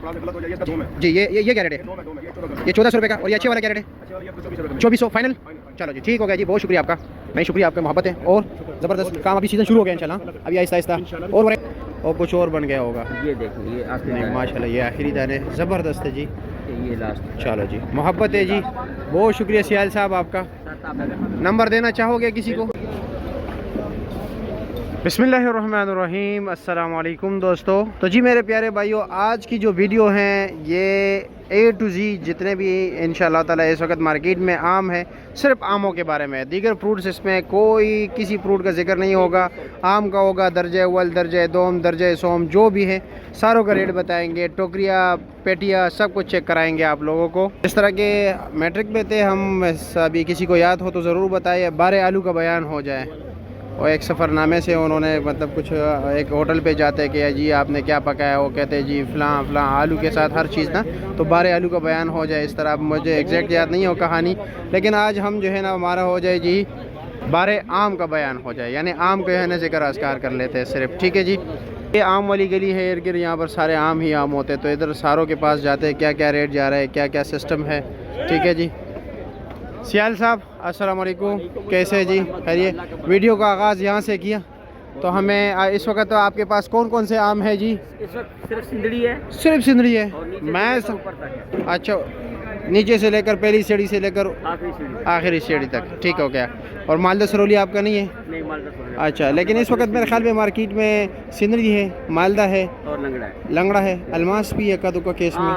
जी ये क्या रेट है? ये 1400 रुपये का। और ये अच्छे वाला क्या रेट है? 2400 फाइनल। चलो जी ठीक हो गया जी, बहुत शुक्रिया आपका भाई, शुक्रिया आपका, मोहब्बत है। और ज़बरदस्त काम, अभी सीज़न शुरू हो गया इंशाल्लाह, अभी आहिस्ता आहिस्ता और कुछ और बन गया होगा। ये देखिए ये आखिरी माशाल्लाह ये आखिरी दाने ज़बरदस्त है जी, ये लास्ट। चलो जी मोहब्बत है जी, बहुत शुक्रिया सियाल साहब आपका। नंबर देना चाहोगे किसी को? बिस्मिल्लाहिर्रहमानिर्रहीम, अस्सलाम वालेकुम दोस्तों। तो जी मेरे प्यारे भाइयों, आज की जो वीडियो हैं ये A to Z जितने भी इंशाअल्लाह ताला इस वक्त मार्केट में आम है, सिर्फ आमों के बारे में है। दीगर फ्रूट्स इसमें कोई किसी फ्रूट का जिक्र नहीं होगा। आम का होगा दर्जे अव्वल, दर्जे दोम, दर्जे सोम, जो भी है सारों का रेट बताएंगे, टोकरिया पेटिया सब कुछ चेक कराएंगे आप लोगों को। इस तरह के मैट्रिक में थे हम, अभी किसी को याद हो तो ज़रूर बताइए। 12 आलू का बयान हो जाए, और एक सफ़रनामे से उन्होंने मतलब कुछ एक होटल पे जाते कि जी आपने क्या पकाया, वो कहते जी फ़लाँ फ़लाँ आलू के साथ हर चीज़ ना, तो 12 आलू का बयान हो जाए इस तरह। मुझे एग्जैक्ट याद नहीं हो कहानी, लेकिन आज हम जो है ना हमारा हो जाए जी 12 आम का बयान हो जाए, यानी आम को है ना जिक्र अस्कार कर लेते हैं सिर्फ, ठीक है जी। ये आम वाली गली है इर्द गिर्द, यहाँ पर सारे आम ही आम होते हैं, तो इधर सारों के पास जाते हैं क्या क्या रेट जा रहा है, क्या क्या सिस्टम है, ठीक है जी। सियाल साहब अस्सलाम वालेकुम, कैसे है जी? खैरियत। वीडियो का आगाज़ यहाँ से किया, तो हमें इस वक्त तो आपके पास कौन कौन से आम है जी? इस वक्त सिर्फ सिंदड़ी है। सिर्फ सिंदड़ी है? मैं ऊपर तक है। अच्छा, नीचे से लेकर पहली सीढ़ी से लेकर आखिरी सीढ़ी तक, ठीक हो गया। और मालदा सरोली आपका नहीं है? नहीं, मालदा सरोली। अच्छा, लेकिन इस वक्त मेरे ख्याल में मार्केट में सिंदड़ी है, मालदा है और लंगड़ा है, अलमास भी यक्का दुक्का केस में,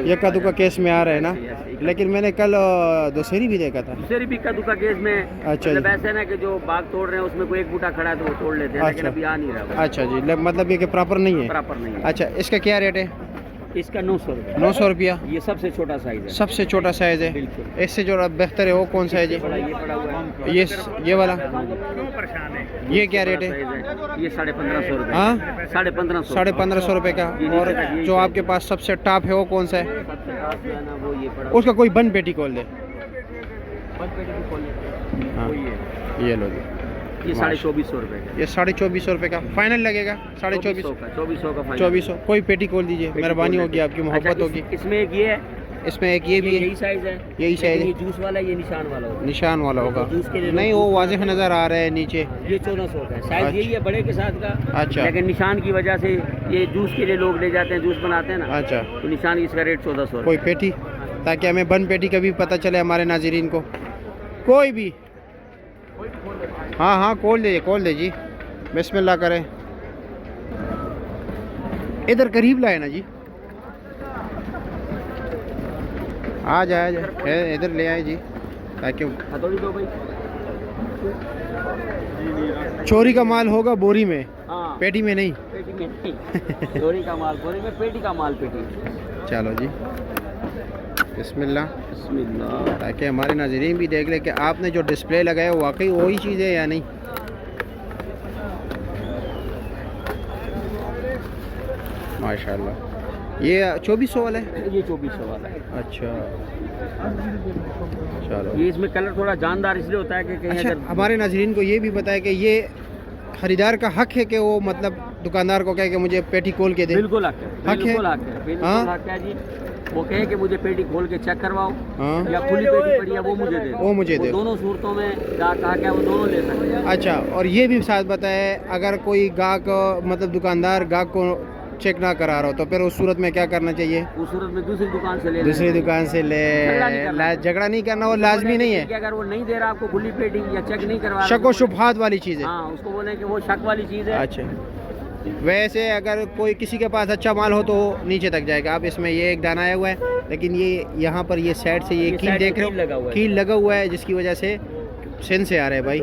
यक्का दुक्का केस में आ रहा है ना। लेकिन मैंने कल दशहरी भी देखा था, दशहरी भी कद्दू केस में। अच्छा मतलब ऐसा है ना कि जो बाग तोड़ रहे हैं उसमें कोई एक बूटा खड़ा है तो वो तोड़ लेते हैं, लेकिन अभी आ नहीं रहा। अच्छा जी, मतलब ये कि प्रॉपर नहीं है? प्रॉपर नहीं है। अच्छा, इसका क्या रेट है? इसका 900 रुपये। 900 रुपया? ये सबसे छोटा साइज है। सबसे छोटा साइज है? बिल्कुल। इससे जो बेहतर है वो कौन सा है जी? ये पड़ा हुआ है, ये वाला, ये क्या रेट है? ये 1550 रुपये। हाँ, 1550। 1550 रुपये का। और जो आपके पास सबसे टॉप है वो कौन सा है? वो ये पड़ा, उसका कोई बंद पेटी खोल दे। हाँ, ये लो जी, ये 2450 रुपये का। ये 2450 रुपये का फाइनल लगेगा? 2450 का 2400 का फाइनल। 2400। कोई पेटी खोल दीजिए, मेहरबानी होगी आपकी, मोहब्बत होगी। इसमें एक ये है, इसमें एक ये भी है, यही साइज है, यही साइज है। ये जूस वाला, ये निशान वाला होगा। निशान वाला होगा? जूस के लिए नहीं, वो वाज़ेह नज़र आ रहा है नीचे। ये 1400 का है, साइज यही है बड़े के साथ का। अच्छा, लेकिन निशान की वजह से ये जूस के लिए लोग ले जाते हैं, जूस बनाते हैं ना। अच्छा, तो निशान इसका रेट 1400। कोई पेटी, ताकि हमें बंद पेटी का भी पता चले हमारे नाज़रीन को। कोई भी, हाँ हाँ खोल दे जी, बिस्मिल्लाह करें। इधर करीब लाए ना जी, आ जाए इधर ले आए जी, ताकि चोरी का माल होगा बोरी में, हाँ, पेटी में नहीं। पेटी में नहीं। चोरी का माल बोरी में, पेटी का माल पेटी। चलो जी, बिस्मिल्लाह, बिस्मिल्लाह। ताकि हमारे नाज़रीन भी देख ले कि आपने जो डिस्प्ले लगाया वो वाकई वही चीज़ है या नहीं। माशाल्लाह। ये 2400 वाला है? ये 2400 वाला है। अच्छा, चलो। ये इसमें कलर थोड़ा जानदार इसलिए होता है कि कहीं अच्छा, अगर हमारे नाज़रीन को ये भी बताया कि ये खरीदार का हक है कि वो मतलब दुकानदार को कहे कि मुझे पेटी खोल के दे। बिल्कुल हक है, बिल्कुल हक है, बिल्कुल हक है जी। वो कहे कि मुझे पेटी खोल के चेक करवाओ, हाँ, या खुली पेटी पड़ी है वो मुझे दे दो। वो मुझे दे। दोनों सूरतों में गाहक कहा क्या वो दोनों ले सकते हैं। अच्छा, और ये भी साथ बताए अगर कोई गाहक मतलब दुकानदार गाहक को चेक ना करा रहा हो तो फिर उस सूरत में क्या करना चाहिए? उस सूरत में दूसरी दुकान से ले, दूसरी दुकान से ले, झगड़ा नहीं करना, वो लाजमी नहीं है। अगर वो नहीं दे रहा आपको खुली पेटी या चेक नहीं करवा, शक व शुबहात वाली चीज़ है। हाँ, उसको बोले कि वो शक वाली चीज़ है। अच्छा, वैसे अगर कोई किसी के पास अच्छा माल हो तो नीचे तक जाएगा। आप इसमें ये एक दाना आया हुआ है, लेकिन ये यहाँ पर ये साइड से ये कील देख रहे हो, कील लगा हुआ है, जिसकी वजह से सेंस से आ रहा है भाई।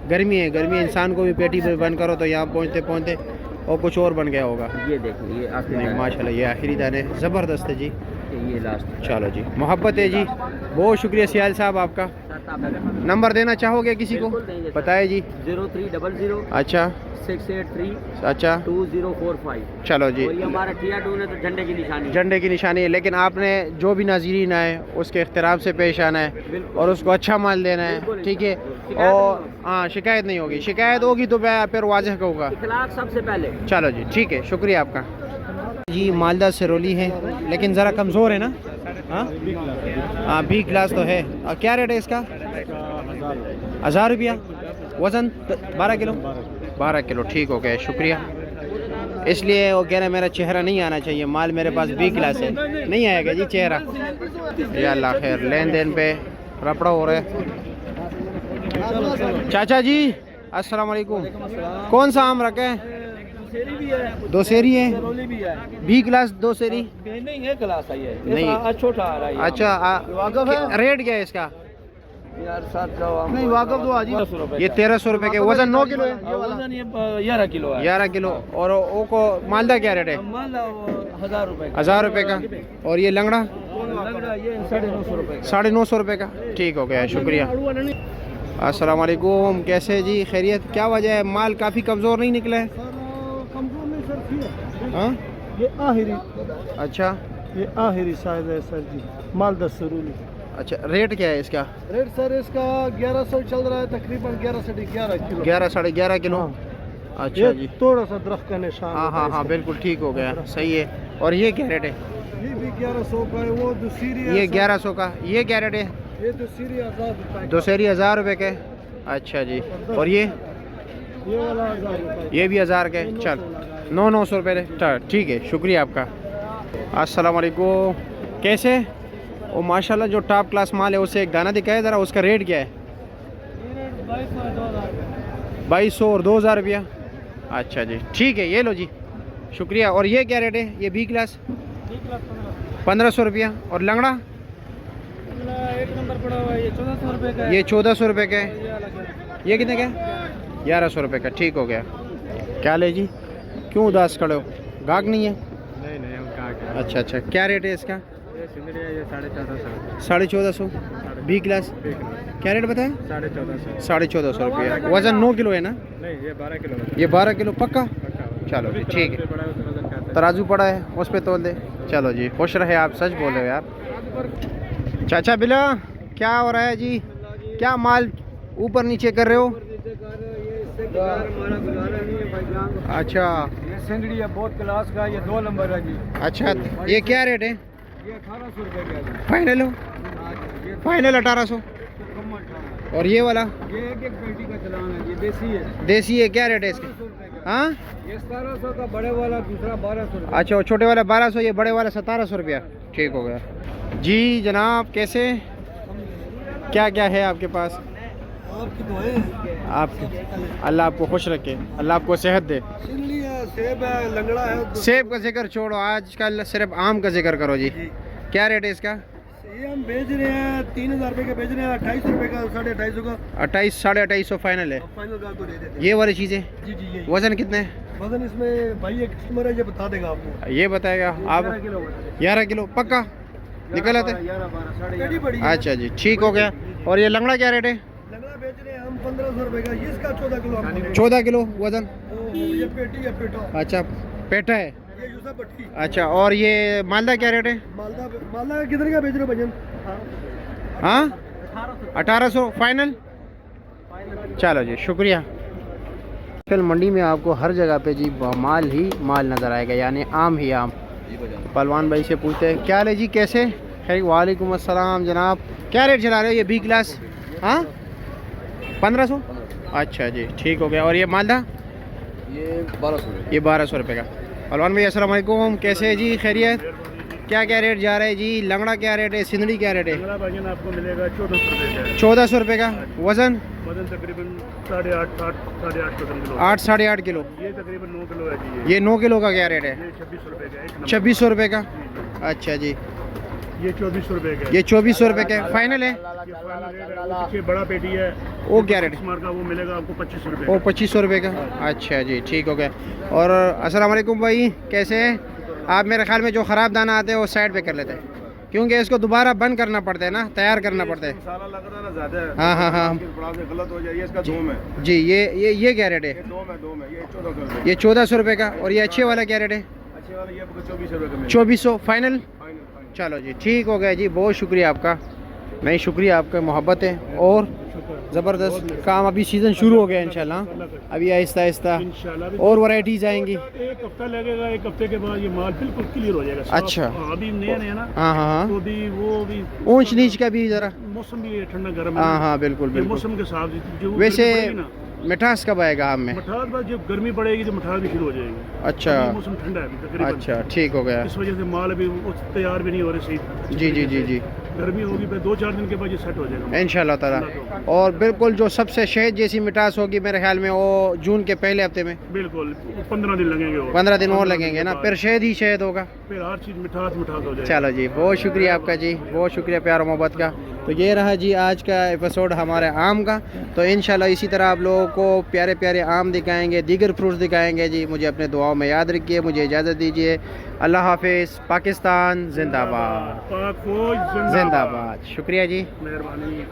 गर्मी है, गर्मी इंसान को भी पेटी पे बंद करो तो यहाँ पहुँचते पहुँचते और कुछ और बन गया होगा। ये देखिए ये आखिरी, माशाल्लाह ये आखिरी दाने ज़बरदस्त है जी, ये लास्ट। चलो जी मोहब्बत है जी, बहुत शुक्रिया सियाल साहब आपका। नंबर देना चाहोगे किसी को? बताए जी। 0300। अच्छा, 683। अच्छा, 2045। चलो जी, और ये हमारा टिया टून है तो झंडे की निशानी, झंडे की निशानी है। लेकिन आपने जो भी नाज़रीन आए उसके इख्तिराम से पेश आना है और उसको अच्छा माल देना है, ठीक है। और हाँ, शिकायत नहीं होगी, शिकायत होगी तो मैं फिर वाज़ह कहूँगा। इखलाक सबसे पहले। चलो जी, ठीक है, शुक्रिया आपका। जी मालदा सिरोली है, लेकिन ज़रा कमज़ोर है ना। हाँ हाँ, बी क्लास तो है। और क्या रेट है इसका? 1000 रुपया। वज़न 12 किलो। 12 किलो, ठीक हो गया, शुक्रिया। इसलिए वो कह रहे मेरा चेहरा नहीं आना चाहिए, माल मेरे पास बी क्लास है। नहीं आएगा जी चेहरा। या अल्लाह खैर, लेन देन पे रपड़ा हो रहा है। चाचा जी अस्सलाम वालेकुम, कौन सा आम रखा है? दो सेरी है, बी क्लास दो सेरी नहीं है, क्लास है ये नहीं, छोटा आ रहा है। अच्छा रेट क्या है इसका? यार 700 नहीं वाकफ तो आज ही ये 1300 रुपए के। वजन 9 किलो है। वजन ये 11 किलो है। 11 किलो। और वो को मालदा क्या रेट है? मालदा 1000 रुपए 1000 रुपए का। और ये लंगड़ा ये 950 रुपए 950 रुपए का, ठीक हो गया, शुक्रिया। अस्सलाम वालेकुम, कैसे जी, खैरियत? क्या वजह है, माल काफ़ी कमज़ोर नहीं निकला है? कमजोर नहीं सर, ठीक है। हाँ ये आखिरी, अच्छा ये आखिरी साइज है सर जी, मालदा सरूली। अच्छा, रेट क्या है इसका? रेट सर इसका 1100 चल रहा है, तकरीबन 11 से 11 किलो। 11 साढ़े 11 किलो। अच्छा जी, थोड़ा सा दरख्त का निशान हाँ होता हाँ है हाँ, इसका। बिल्कुल ठीक हो गया, सही है। और ये क्या रेट है? ये भी 1100 का है, वो दूसरी है ये सर। 1100 का। ये क्या रेट है? ये दूसरी 1000 रुपए दो सेरी 1000 रुपए के। अच्छा जी। और ये वाला 1000 रुपए। ये भी 1000 के। चल 900 रुपये। ठीक है, शुक्रिया आपका। अस्सलाम वालेकुम, कैसे? वो माशाल्लाह जो टॉप क्लास माल है उसे एक दाना दिखाए ज़रा, उसका रेट क्या है? 2200 और 2000 रुपया। अच्छा जी, ठीक है, ये लो जी, शुक्रिया। और ये क्या रेट है? ये बी क्लास 1500 रुपया। और लंगड़ा एक नंबर पड़ा हुआ है, ये 1400 रुपए का है। ये 1400 रुपये का है। ये कितने का है? 1100 रुपये का, ठीक हो गया। क्या ले जी, क्यों उदास खड़े हो? गाहक नहीं है? नहीं अच्छा अच्छा, क्या रेट है इसका? ये 1450। 1450। बी क्लास क्या रेट बताया? 1450। 1450 रुपये। वज़न 9 किलो है ना? नहीं, ये 12 किलो है। ये 12 किलो पक्का? चलो जी, ठीक है। बड़ा वजन का है। तराजू पड़ा है, उस पे तोल दे। चलो जी, खुश रहे आप, सच बोले हो यार। चाचा बिला, क्या हो रहा है जी? क्या माल ऊपर नीचे कर रहे हो? अच्छा ये सिंगड़ी है, बहुत क्लास का, ये 2 नंबर है जी। अच्छा, ये क्या रेट है? ये 1800 रुपए का है। फाइनल हो? फाइनल 1800। और ये वाला ये एक पेटी का चलान है, ये देसी है। देसी है, क्या रेट है इसके? हाँ ये 1700 का, बड़े वाला दूसरा 1200 रुपए। अच्छा, वो छोटे वाला 1200, ये बड़े वाला 1700 रुपया, ठीक हो गया जी। जनाब कैसे, क्या क्या है आपके पास? आपकी दुआएं हैं। आप अल्लाह आपको खुश रखे, अल्लाह आपको सेहत दे। सिंगड़ी है, सेब है, लंगड़ा है। सेब का जिक्र छोड़ो, आजकल सिर्फ आम का जिक्र करो जी। क्या रेट है इसका? ये हम बेच रहे हैं 3000 रुपए का, बेच रहे हैं 2800 रुपए का, 250 का 28 साढ़े 2800 फाइनल है। फाइनल का तो दे देते हैं। ये वाली चीज़ें जी जी, ये वज़न कितने है? वजन इसमें भाई एक कस्टमर है, ये बता देगा आपको। ये बताएगा आप। 11 किलो वजन है। 11 किलो पक्का निकल आते? 11 12 साढ़े 11 बड़ी है। अच्छा जी, ठीक हो गया। और ये लंगड़ा क्या रेट है? लंगड़ा बेच रहे हैं हम 1500 रुपए का, ये इसका 14 किलो हम 14 किलो वज़न। ये पेटी है, पेटा। अच्छा, पेटा है। ये यूसुफ भट्टी। अच्छा, और ये मालदा क्या रेट है? मालदा, मालदा कितने का बेच रहे हो भजन? हाँ 1800 फाइनल। चलो जी, शुक्रिया। कल मंडी में आपको हर जगह पे जी माल ही माल नज़र आएगा, यानी आम ही आम। पहलवान भाई से पूछते हैं, क्या ले जी, कैसे? खैर, वालेकुम अस्सलाम जनाब, क्या रेट चला रहे हो? ये बी क्लास हाँ 1500। अच्छा जी, ठीक हो गया। और ये मालदा? ये 1200 ये 1200 रुपये का। पहलवान भाई अस्सलाम वालेकुम, कैसे है जी, खैरियत? क्या क्या रेट जा रहा है जी? लंगड़ा क्या रेट है? सिंदड़ी क्या रेट है? भजन आपको मिलेगा 1400 रुपए का। 1400 रुपये का। वज़न वजन तकरीबन 8.5 साढ़े 8 किलो। 8 साढ़े 8 किलो। ये तकरीबन 9 किलो है जी। ये 9 किलो का क्या रेट है? ये 2600 रुपए का, एक नंबर। 2600 रुपये का। अच्छा जी, ये 2400 रुपए का। ये 2400 रुपये का फाइनल है। ये फाइनल रेट है। वो पीछे बड़ा पेटी है, वो क्या रेट है? स्मार्ट का, वो मिलेगा आपको 2500 रुपए वो का। 2500 रुपये का। अच्छा जी, ठीक हो गया। और अस्सलाम वालेकुम भाई, कैसे हैं आप? मेरे ख्याल में जो ख़राब दाना आते हैं वो साइड पे कर लेते हैं, क्योंकि इसको दोबारा बंद करना पड़ता है ना, तैयार करना पड़ता है। मसाला लग रहा है ना ज़्यादा है। हाँ हाँ हाँ गलत हो जाए, इसका दोम है। जी। ये क्या रेट है? दोम है, ये 1400 रुपए। ये 1400 रुपये का। और ये अच्छे वाला क्या रेट है? अच्छे वाला ये आपको 2400 रुपए का मिलेगा। 2400 फाइनल। फाइनल। चलो जी, ठीक हो गया जी, बहुत शुक्रिया आपका। नहीं, शुक्रिया आपका, मोहब्बत है। और ज़बरदस्त काम। अभी सीज़न शुरू हो गया इंशाल्लाह, अभी आहिस्ता आहिस्ता इंशाल्लाह और वैरायटीज़ आएंगी। एक हफ्ता लगेगा, एक हफ्ते के बाद ये माल बिल्कुल क्लियर हो जाएगा, साफ। अच्छा। हाँ, अभी नया नया ना, हाँ हाँ हाँ, तो भी वो भी ऊंच नीच का भी ज़रा। मौसम भी ठंडा गर्म हाँ हाँ बिल्कुल ये बिल्कुल। मौसम के हिसाब से जो वैसे गर्मी पड़ेगी ना, मिठास कब आएगा आम में? मठार बाद जब गर्मी पड़ेगी तो मठार भी शुरू हो जाएगी। अच्छा अभी मौसम ठंडा है अभी तकरीबन, अच्छा, ठीक हो गया। इस वजह से माल अभी तैयार भी नहीं हो रहे सही। जी जी जी जी, गर्मी होगी, फिर 2-4 दिन के बाद ये सेट हो जाएगा इंशाल्लाह ताला। और बिल्कुल जो सबसे शहद जैसी मिठास होगी मेरे ख्याल में वो जून के पहले हफ्ते में। बिल्कुल 15 दिन लगेंगे और 15 दिन और लगेंगे ना, फिर शहद ही शहद होगा। फिर हर चीज़ मिठास मिठास हो जाएगी। चलो जी, बहुत शुक्रिया आपका जी, बहुत शुक्रिया प्यार और मोहब्बत का। तो ये रहा जी आज का एपिसोड हमारे आम का। तो इंशाल्लाह इसी तरह आप लोगों को प्यारे प्यारे आम दिखाएंगे, दीगर फ्रूट्स दिखाएंगे जी। मुझे अपने दुआओं में याद रखिए, मुझे इजाज़त दीजिए। अल्लाह हाफिज़, पाकिस्तान जिंदाबाद, पाक फौज जिंदाबाद। शुक्रिया जी। मेहरबानी।